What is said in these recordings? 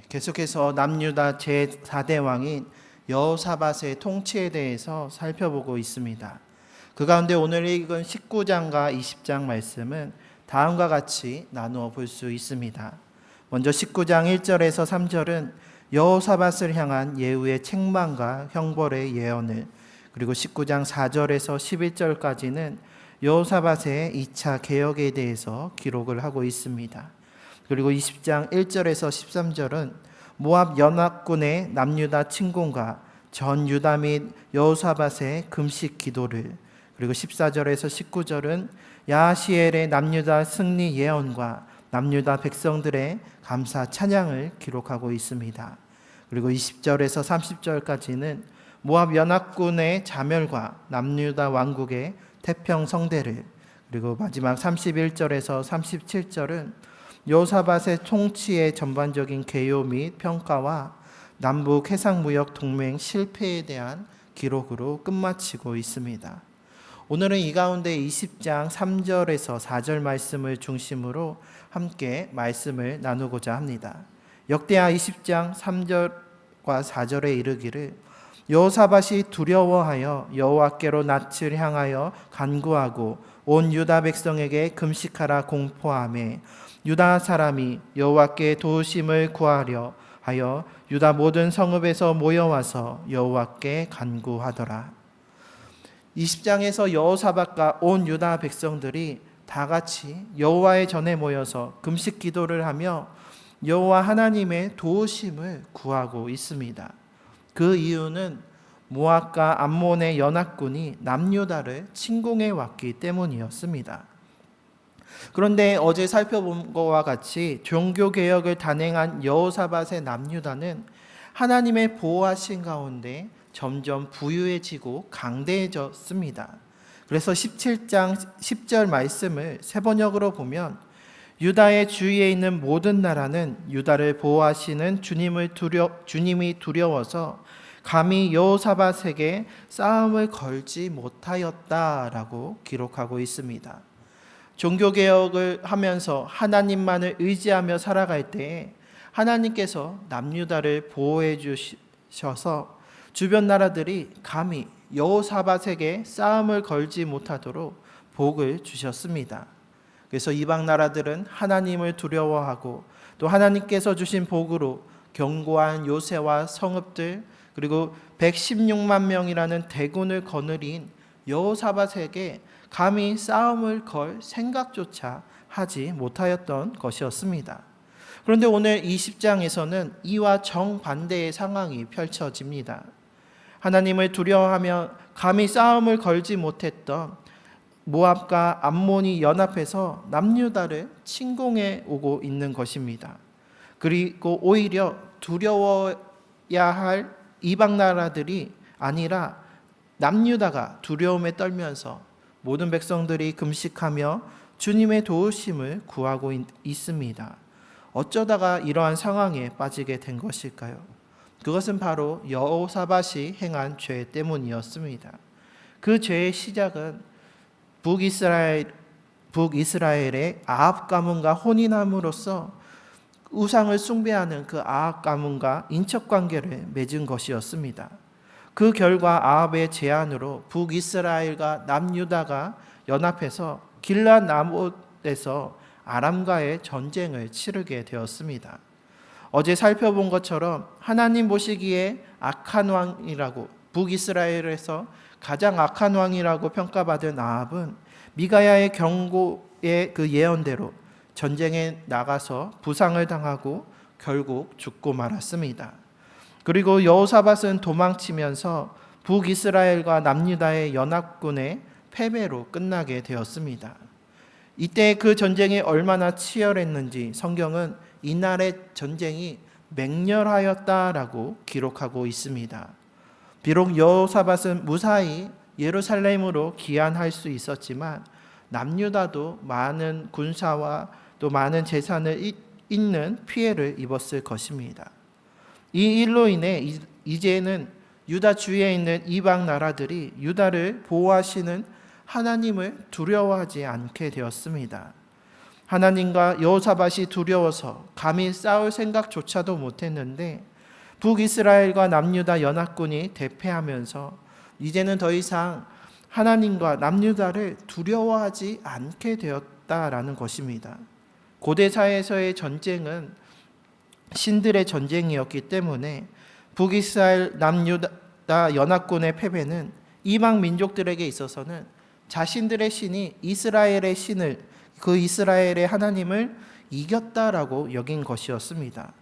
계속해서 남유다 제4대 왕인 여호사밧의 통치에 대해서 살펴보고 있습니다. 그 가운데 오늘 읽은 19장과 20장 말씀은 다음과 같이 나누어 볼 수 있습니다. 먼저 19장 1절에서 3절은 여호사밧을 향한 예후의 책망과 형벌의 예언을, 그리고 19장 4절에서 11절까지는 여호사밧의 2차 개혁에 대해서 기록을 하고 있습니다. 그리고 20장 1절에서 13절은 모압 연합군의 남유다 침공과 전 유다 및 여호사밧의 금식 기도를, 그리고 14절에서 19절은 야하시엘의 남유다 승리 예언과 남유다 백성들의 감사 찬양을 기록하고 있습니다. 그리고 20절에서 30절까지는 모압 연합군의 자멸과 남유다 왕국의 태평성대를, 그리고 마지막 31절에서 37절은 여호사밧의 통치의 전반적인 개요 및 평가와 남북 해상무역 동맹 실패에 대한 기록으로 끝마치고 있습니다. 오늘은 이 가운데 20장 3절에서 4절 말씀을 중심으로 함께 말씀을 나누고자 합니다. 역대하 20장 3절과 4절에 이르기를 여호사밧이 두려워하여 여호와께로 낯을 향하여 간구하고 온 유다 백성에게 금식하라 공포하매 유다 사람이 여호와께 도우심을 구하려 하여 유다 모든 성읍에서 모여와서 여호와께 간구하더라. 20장에서 여호사밧과 온 유다 백성들이 다 같이 여호와의 전에 모여서 금식 기도를 하며 여호와 하나님의 도우심을 구하고 있습니다. 그 이유는 모압과 암몬의 연합군이 남유다를 침공해 왔기 때문이었습니다. 그런데 어제 살펴본 것과 같이 종교개혁을 단행한 여호사밧의 남유다는 하나님의 보호하신 가운데 점점 부유해지고 강대해졌습니다. 그래서 17장 10절 말씀을 세 번역으로 보면 유다의 주위에 있는 모든 나라는 유다를 보호하시는 주님이 두려워서 감히 여호사밧에게 싸움을 걸지 못하였다라고 기록하고 있습니다. 종교개혁을 하면서 하나님만을 의지하며 살아갈 때에 하나님께서 남유다를 보호해 주셔서 주변 나라들이 감히 여호사밧에게 싸움을 걸지 못하도록 복을 주셨습니다. 그래서 이방 나라들은 하나님을 두려워하고 또 하나님께서 주신 복으로 견고한 요새와 성읍들, 그리고 116만 명이라는 대군을 거느린 여호사밧에게 감히 싸움을 걸 생각조차 하지 못하였던 것이었습니다. 그런데 오늘 20장에서는 이와 정반대의 상황이 펼쳐집니다. 하나님을 두려워하며 감히 싸움을 걸지 못했던 모압과 암몬이 연합해서 남유다를 침공해 오고 있는 것입니다. 그리고 오히려 두려워야 할 이방 나라들이 아니라 남유다가 두려움에 떨면서 모든 백성들이 금식하며 주님의 도우심을 구하고 있습니다. 어쩌다가 이러한 상황에 빠지게 된 것일까요? 그것은 바로 여호사밧이 행한 죄 때문이었습니다. 그 죄의 시작은 북이스라엘의 아합 가문과 혼인함으로써 우상을 숭배하는 그 아합 가문과 인척관계를 맺은 것이었습니다. 그 결과 아합의 제안으로 북이스라엘과 남유다가 연합해서 길앗 라못에서 아람과의 전쟁을 치르게 되었습니다. 어제 살펴본 것처럼 하나님 보시기에 악한 왕이라고, 북이스라엘에서 가장 악한 왕이라고 평가받은 아합은 미가야의 경고의 그 예언대로 전쟁에 나가서 부상을 당하고 결국 죽고 말았습니다. 그리고 여호사밧은 도망치면서 북이스라엘과 남유다의 연합군의 패배로 끝나게 되었습니다. 이때 그 전쟁이 얼마나 치열했는지 성경은 이날의 전쟁이 맹렬하였다라고 기록하고 있습니다. 비록 여호사밧은 무사히 예루살렘으로 귀환할 수 있었지만 남유다도 많은 군사와 또 많은 재산을 잃는 피해를 입었을 것입니다. 이 일로 인해 이제는 유다 주위에 있는 이방 나라들이 유다를 보호하시는 하나님을 두려워하지 않게 되었습니다. 하나님과 여호사밧이 두려워서 감히 싸울 생각조차도 못했는데 북이스라엘과 남유다 연합군이 대패하면서 이제는 더 이상 하나님과 남유다를 두려워하지 않게 되었다라는 것입니다. 고대 사회에서의 전쟁은 신들의 전쟁이었기 때문에 북이스라엘 남유다 연합군의 패배는 이방 민족들에게 있어서는 자신들의 신이 이스라엘의 신을, 그 이스라엘의 하나님을 이겼다라고 여긴 것이었습니다.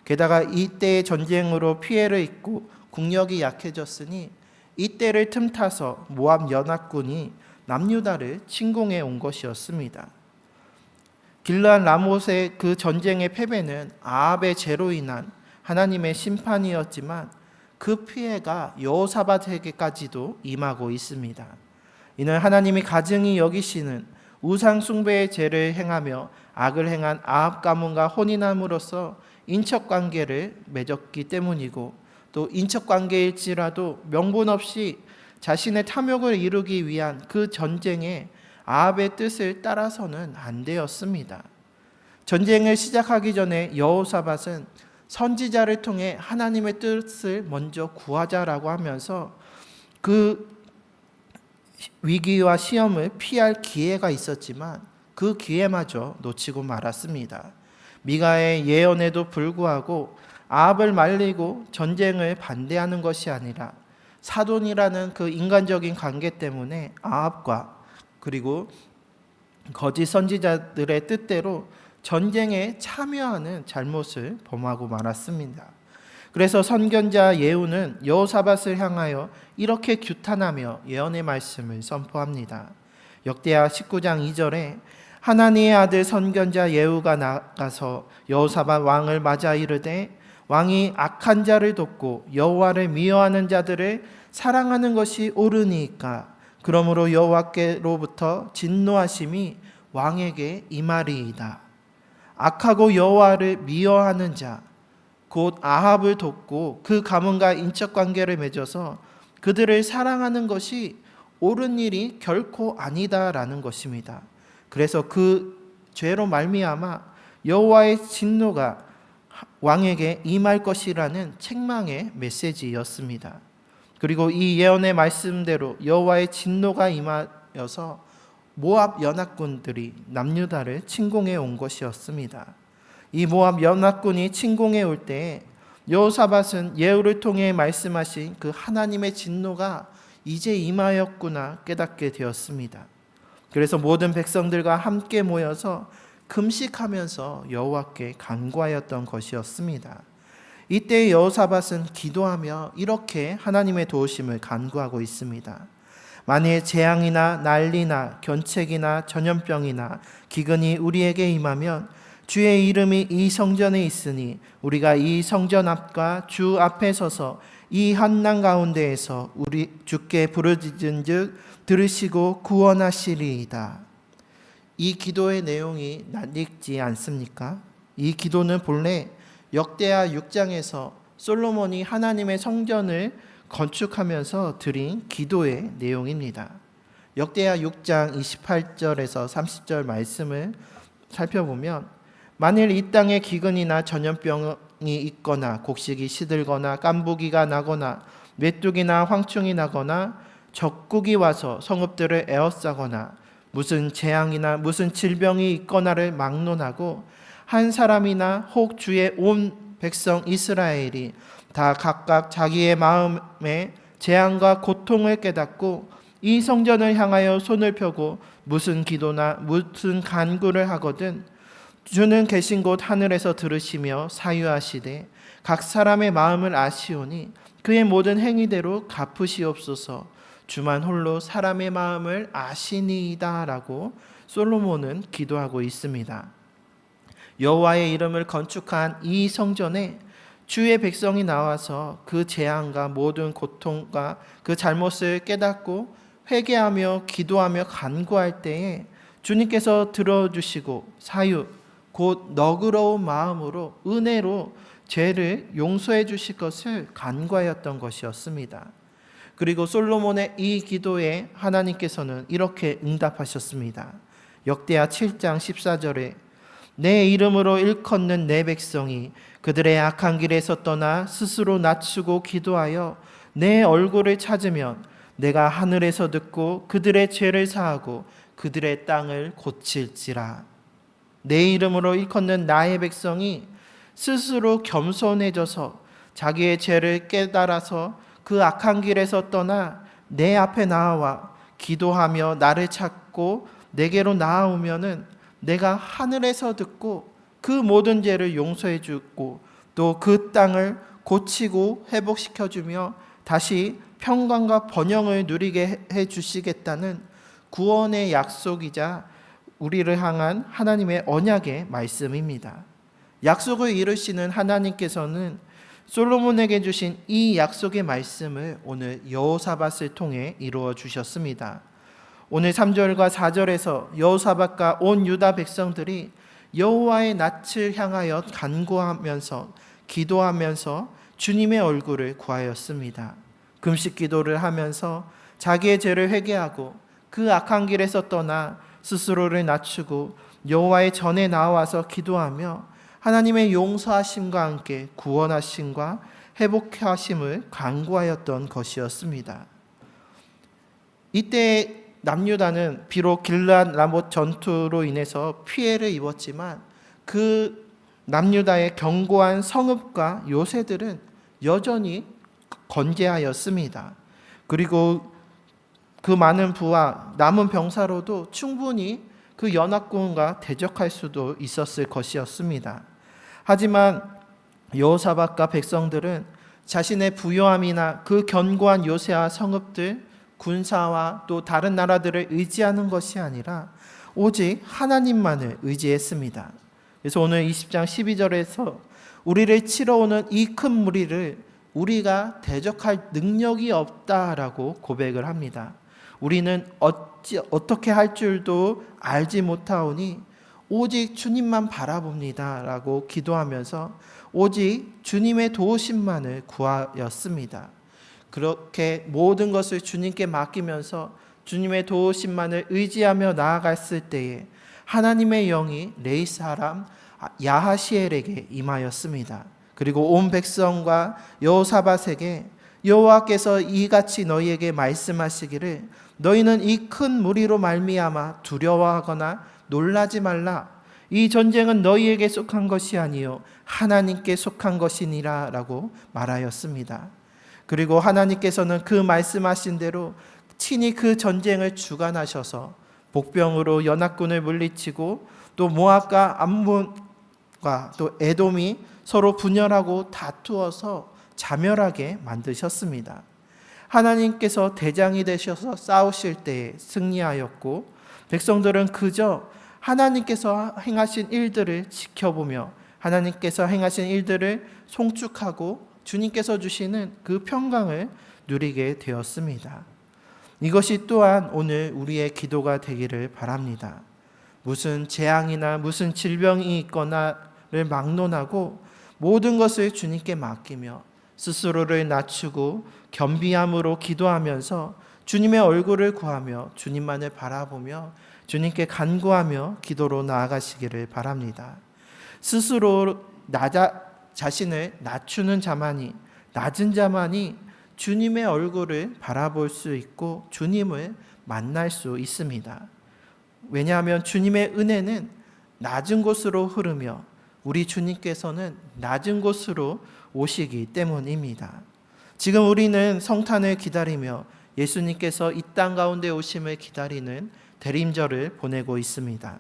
게다가 이때의 전쟁으로 피해를 입고 국력이 약해졌으니 이때를 틈타서 모압 연합군이 남유다를 침공해 온 것이었습니다. 길르앗 라못의 그 전쟁의 패배는 아합의 죄로 인한 하나님의 심판이었지만 그 피해가 여호사밧에게까지도 임하고 있습니다. 이는 하나님이 가증히 여기시는 우상 숭배의 죄를 행하며 악을 행한 아합 가문과 혼인함으로써 인척 관계를 맺었기 때문이고, 또 인척 관계일지라도 명분 없이 자신의 탐욕을 이루기 위한 그 전쟁에 아합의 뜻을 따라서는 안 되었습니다. 전쟁을 시작하기 전에 여호사밧은 선지자를 통해 하나님의 뜻을 먼저 구하자라고 하면서 그 위기와 시험을 피할 기회가 있었지만 그 기회마저 놓치고 말았습니다. 미가의 예언에도 불구하고 아합을 말리고 전쟁을 반대하는 것이 아니라 사돈이라는 그 인간적인 관계 때문에 아합과 그리고 거짓 선지자들의 뜻대로 전쟁에 참여하는 잘못을 범하고 말았습니다. 그래서 선견자 예후는 여호사밧을 향하여 이렇게 규탄하며 예언의 말씀을 선포합니다. 역대하 19장 2절에 하나니의 아들 선견자 예후가 나가서 여호사밧 왕을 맞아 이르되 왕이 악한 자를 돕고 여호와를 미워하는 자들을 사랑하는 것이 옳으니까 그러므로 여호와께로부터 진노하심이 왕에게 임하리이다. 악하고 여호와를 미워하는 자, 곧 아합을 돕고 그 가문과 인적 관계를 맺어서 그들을 사랑하는 것이 옳은 일이 결코 아니다라는 것입니다. 그래서 그 죄로 말미암아 여호와의 진노가 왕에게 임할 것이라는 책망의 메시지였습니다. 그리고 이 예언의 말씀대로 여호와의 진노가 임하여서 모압 연합군들이 남유다를 침공해 온 것이었습니다. 이 모압 연합군이 침공해 올 때에 여호사밧은 예후를 통해 말씀하신 그 하나님의 진노가 이제 임하였구나 깨닫게 되었습니다. 그래서 모든 백성들과 함께 모여서 금식하면서 여호와께 간구하였던 것이었습니다. 이때 여호사밧은 기도하며 이렇게 하나님의 도우심을 간구하고 있습니다. 만일 재앙이나 난리나 견책이나 전염병이나 기근이 우리에게 임하면 주의 이름이 이 성전에 있으니 우리가 이 성전 앞과 주 앞에 서서 이 환난 가운데에서 우리 주께 부르짖은즉 들으시고 구원하시리이다. 이 기도의 내용이 낯익지 않습니까? 이 기도는 본래 역대하 6장에서 솔로몬이 하나님의 성전을 건축하면서 드린 기도의 내용입니다. 역대하 6장 28절에서 30절 말씀을 살펴보면 만일 이 땅에 기근이나 전염병이 있거나 곡식이 시들거나 깐부기가 나거나 메뚜기나 황충이 나거나 적국이 와서 성읍들을 에워싸거나 무슨 재앙이나 무슨 질병이 있거나를 막론하고 한 사람이나 혹 주의 온 백성 이스라엘이 다 각각 자기의 마음에 재앙과 고통을 깨닫고 이 성전을 향하여 손을 펴고 무슨 기도나 무슨 간구를 하거든 주는 계신 곳 하늘에서 들으시며 사유하시되 각 사람의 마음을 아시오니 그의 모든 행위대로 갚으시옵소서. 주만 홀로 사람의 마음을 아시니이다 라고 솔로몬은 기도하고 있습니다. 여호와의 이름을 건축한 이 성전에 주의 백성이 나와서 그 재앙과 모든 고통과 그 잘못을 깨닫고 회개하며 기도하며 간구할 때에 주님께서 들어주시고 사유 곧 너그러운 마음으로 은혜로 죄를 용서해 주실 것을 간구하였던 것이었습니다. 그리고 솔로몬의 이 기도에 하나님께서는 이렇게 응답하셨습니다. 역대하 7장 14절에 내 이름으로 일컫는 내 백성이 그들의 악한 길에서 떠나 스스로 낮추고 기도하여 내 얼굴을 찾으면 내가 하늘에서 듣고 그들의 죄를 사하고 그들의 땅을 고칠지라. 내 이름으로 일컫는 나의 백성이 스스로 겸손해져서 자기의 죄를 깨달아서 그 악한 길에서 떠나 내 앞에 나와 기도하며 나를 찾고 내게로 나아오면은 내가 하늘에서 듣고 그 모든 죄를 용서해 주고 또 그 땅을 고치고 회복시켜 주며 다시 평강과 번영을 누리게 해 주시겠다는 구원의 약속이자 우리를 향한 하나님의 언약의 말씀입니다. 약속을 이루시는 하나님께서는 솔로몬에게 주신 이 약속의 말씀을 오늘 여호사밧을 통해 이루어 주셨습니다. 오늘 3절과 4절에서 여호사밧과 온 유다 백성들이 여호와의 낯을 향하여 간구하면서 기도하면서 주님의 얼굴을 구하였습니다. 금식 기도를 하면서 자기의 죄를 회개하고 그 악한 길에서 떠나 스스로를 낮추고 여호와의 전에 나와서 기도하며 하나님의 용서하심과 함께 구원하심과 회복하심을 간구하였던 것이었습니다. 이때 남유다는 비록 길앗 라못 전투로 인해서 피해를 입었지만 그 남유다의 견고한 성읍과 요새들은 여전히 건재하였습니다. 그리고 그 많은 부와 남은 병사로도 충분히 그 연합군과 대적할 수도 있었을 것이었습니다. 하지만 여호사밧과 백성들은 자신의 부요함이나 그 견고한 요새와 성읍들, 군사와 또 다른 나라들을 의지하는 것이 아니라 오직 하나님만을 의지했습니다. 그래서 오늘 20장 12절에서 우리를 치러 오는 이 큰 무리를 우리가 대적할 능력이 없다라고 고백을 합니다. 우리는 어떻게 할 줄도 알지 못하오니 오직 주님만 바라봅니다 라고 기도하면서 오직 주님의 도우심만을 구하였습니다. 그렇게 모든 것을 주님께 맡기면서 주님의 도우심만을 의지하며 나아갔을 때에 하나님의 영이 레위 사람 야하시엘에게 임하였습니다. 그리고 온 백성과 여호사밧에게 여호와께서 이같이 너희에게 말씀하시기를 너희는 이 큰 무리로 말미암아 두려워하거나 놀라지 말라. 이 전쟁은 너희에게 속한 것이 아니요 하나님께 속한 것이니라 라고 말하였습니다. 그리고 하나님께서는 그 말씀하신 대로 친히 그 전쟁을 주관하셔서 복병으로 연합군을 물리치고 또 모압과 암몬과 또 에돔이 서로 분열하고 다투어서 자멸하게 만드셨습니다. 하나님께서 대장이 되셔서 싸우실 때에 승리하였고 백성들은 그저 하나님께서 행하신 일들을 지켜보며 하나님께서 행하신 일들을 송축하고 주님께서 주시는 그 평강을 누리게 되었습니다. 이것이 또한 오늘 우리의 기도가 되기를 바랍니다. 무슨 재앙이나 무슨 질병이 있거나를 막론하고 모든 것을 주님께 맡기며 스스로를 낮추고 겸비함으로 기도하면서 주님의 얼굴을 구하며 주님만을 바라보며 주님께 간구하며 기도로 나아가시기를 바랍니다. 스스로 자신을 낮추는 자만이, 낮은 자만이 주님의 얼굴을 바라볼 수 있고 주님을 만날 수 있습니다. 왜냐하면 주님의 은혜는 낮은 곳으로 흐르며 우리 주님께서는 낮은 곳으로 오시기 때문입니다. 지금 우리는 성탄을 기다리며 예수님께서 이 땅 가운데 오심을 기다리는 대림절을 보내고 있습니다.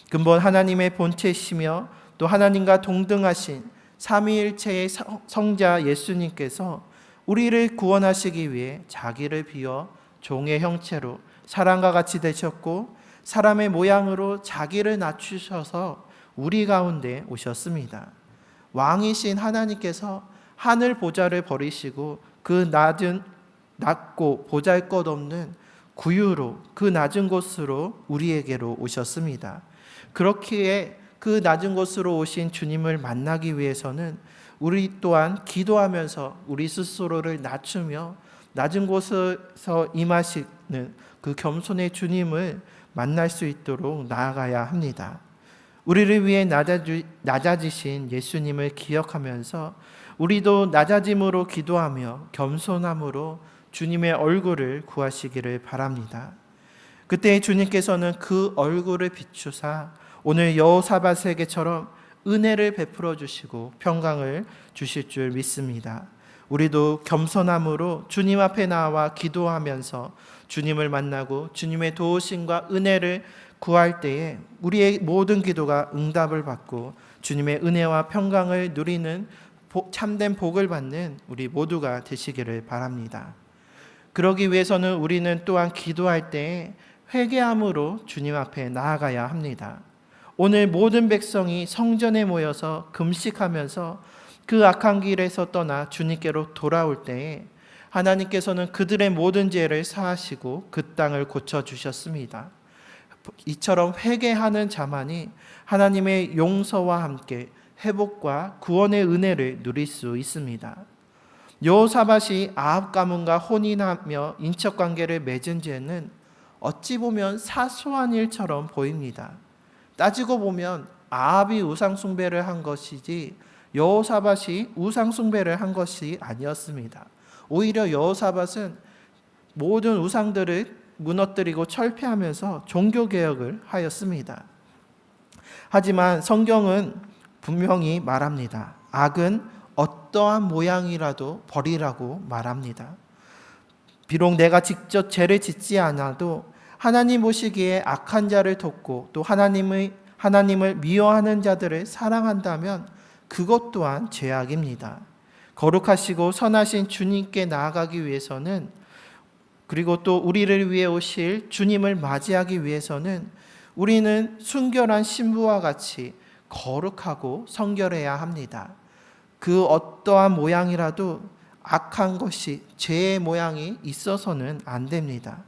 근본 하나님의 본체시며 또 하나님과 동등하신 삼위일체의 성자 예수님께서 우리를 구원하시기 위해 자기를 비워 종의 형체로 사람과 같이 되셨고 사람의 모양으로 자기를 낮추셔서 우리 가운데 오셨습니다. 왕이신 하나님께서 하늘 보좌를 버리시고 그 낮고 보잘것없는 구유로 그 낮은 곳으로 우리에게로 오셨습니다. 그렇기에 그 낮은 곳으로 오신 주님을 만나기 위해서는 우리 또한 기도하면서 우리 스스로를 낮추며 낮은 곳에서 임하시는 그 겸손의 주님을 만날 수 있도록 나아가야 합니다. 우리를 위해 낮아지신 예수님을 기억하면서 우리도 낮아짐으로 기도하며 겸손함으로 주님의 얼굴을 구하시기를 바랍니다. 그때 주님께서는 그 얼굴을 비추사 오늘 여호사밧에게처럼 은혜를 베풀어 주시고 평강을 주실 줄 믿습니다. 우리도 겸손함으로 주님 앞에 나와 기도하면서 주님을 만나고 주님의 도우심과 은혜를 구할 때에 우리의 모든 기도가 응답을 받고 주님의 은혜와 평강을 누리는 참된 복을 받는 우리 모두가 되시기를 바랍니다. 그러기 위해서는 우리는 또한 기도할 때에 회개함으로 주님 앞에 나아가야 합니다. 오늘 모든 백성이 성전에 모여서 금식하면서 그 악한 길에서 떠나 주님께로 돌아올 때에 하나님께서는 그들의 모든 죄를 사하시고 그 땅을 고쳐주셨습니다. 이처럼 회개하는 자만이 하나님의 용서와 함께 회복과 구원의 은혜를 누릴 수 있습니다. 여호사밧이 아합 가문과 혼인하며 인척관계를 맺은 죄는 어찌 보면 사소한 일처럼 보입니다. 따지고 보면 아합이 우상숭배를 한 것이지 여호사밧이 우상숭배를 한 것이 아니었습니다. 오히려 여호사밧은 모든 우상들을 무너뜨리고 철폐하면서 종교개혁을 하였습니다. 하지만 성경은 분명히 말합니다. 악은 어떠한 모양이라도 버리라고 말합니다. 비록 내가 직접 죄를 짓지 않아도 하나님 보시기에 악한 자를 돕고 또 하나님을 미워하는 자들을 사랑한다면 그것 또한 죄악입니다. 거룩하시고 선하신 주님께 나아가기 위해서는 그리고 또 우리를 위해 오실 주님을 맞이하기 위해서는 우리는 순결한 신부와 같이 거룩하고 성결해야 합니다. 그 어떠한 모양이라도 악한 것이 죄의 모양이 있어서는 안 됩니다.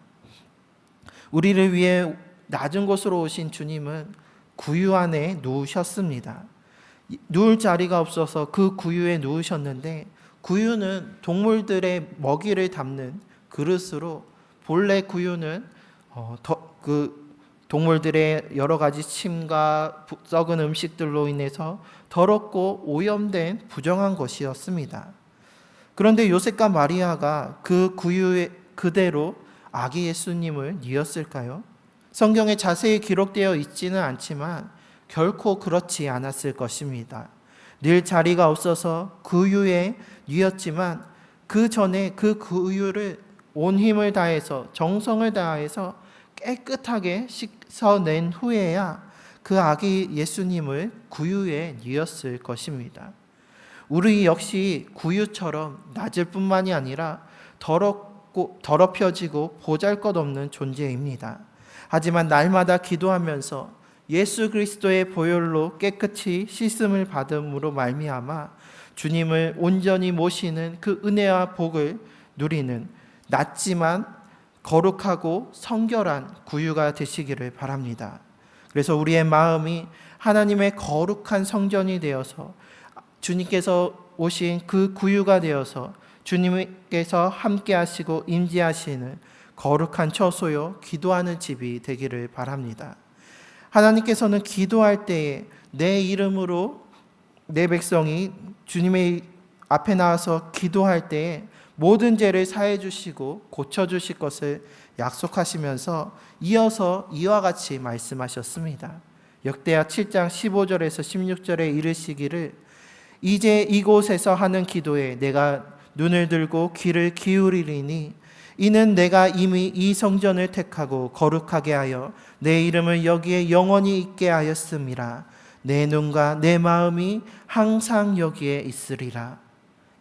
우리를 위해 낮은 곳으로 오신 주님은 구유 안에 누우셨습니다. 누울 자리가 없어서 그 구유에 누우셨는데 구유는 동물들의 먹이를 담는 그릇으로 본래 구유는 그 동물들의 여러 가지 침과 썩은 음식들로 인해서 더럽고 오염된 부정한 것이었습니다. 그런데 요셉과 마리아가 그 구유에 그대로 아기 예수님을 뉘었을까요? 성경에 자세히 기록되어 있지는 않지만 결코 그렇지 않았을 것입니다. 늘 자리가 없어서 구유에 뉘었지만 그 전에 그 구유를 온 힘을 다해서 정성을 다해서 깨끗하게 씻어낸 후에야 그 아기 예수님을 구유에 뉘었을 것입니다. 우리 역시 구유처럼 낮을 뿐만이 아니라 더럽혀지고 보잘것없는 존재입니다. 하지만 날마다 기도하면서 예수 그리스도의 보혈로 깨끗이 씻음을 받음으로 말미암아 주님을 온전히 모시는 그 은혜와 복을 누리는 낮지만 거룩하고 성결한 구유가 되시기를 바랍니다. 그래서 우리의 마음이 하나님의 거룩한 성전이 되어서 주님께서 오신 그 구유가 되어서 주님께서 함께 하시고 임재하시는 거룩한 처소요 기도하는 집이 되기를 바랍니다. 하나님께서는 기도할 때에 내 이름으로 내 백성이 주님의 앞에 나와서 기도할 때에 모든 죄를 사해 주시고 고쳐 주실 것을 약속하시면서 이어서 이와 같이 말씀하셨습니다. 역대하 7장 15절에서 16절에 이르시기를 이제 이곳에서 하는 기도에 내가 눈을 들고 귀를 기울이리니 이는 내가 이미 이 성전을 택하고 거룩하게 하여 내 이름을 여기에 영원히 있게 하였음이라. 내 눈과 내 마음이 항상 여기에 있으리라.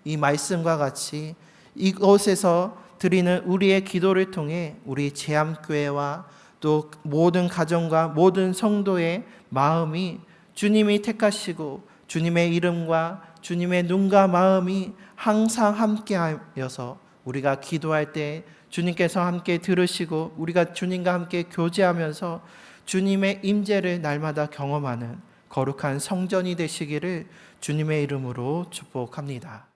이 말씀과 같이 이곳에서 드리는 우리의 기도를 통해 우리 제암교회와 또 모든 가정과 모든 성도의 마음이 주님이 택하시고 주님의 이름과 주님의 눈과 마음이 항상 함께하여서 우리가 기도할 때 주님께서 함께 들으시고 우리가 주님과 함께 교제하면서 주님의 임재를 날마다 경험하는 거룩한 성전이 되시기를 주님의 이름으로 축복합니다.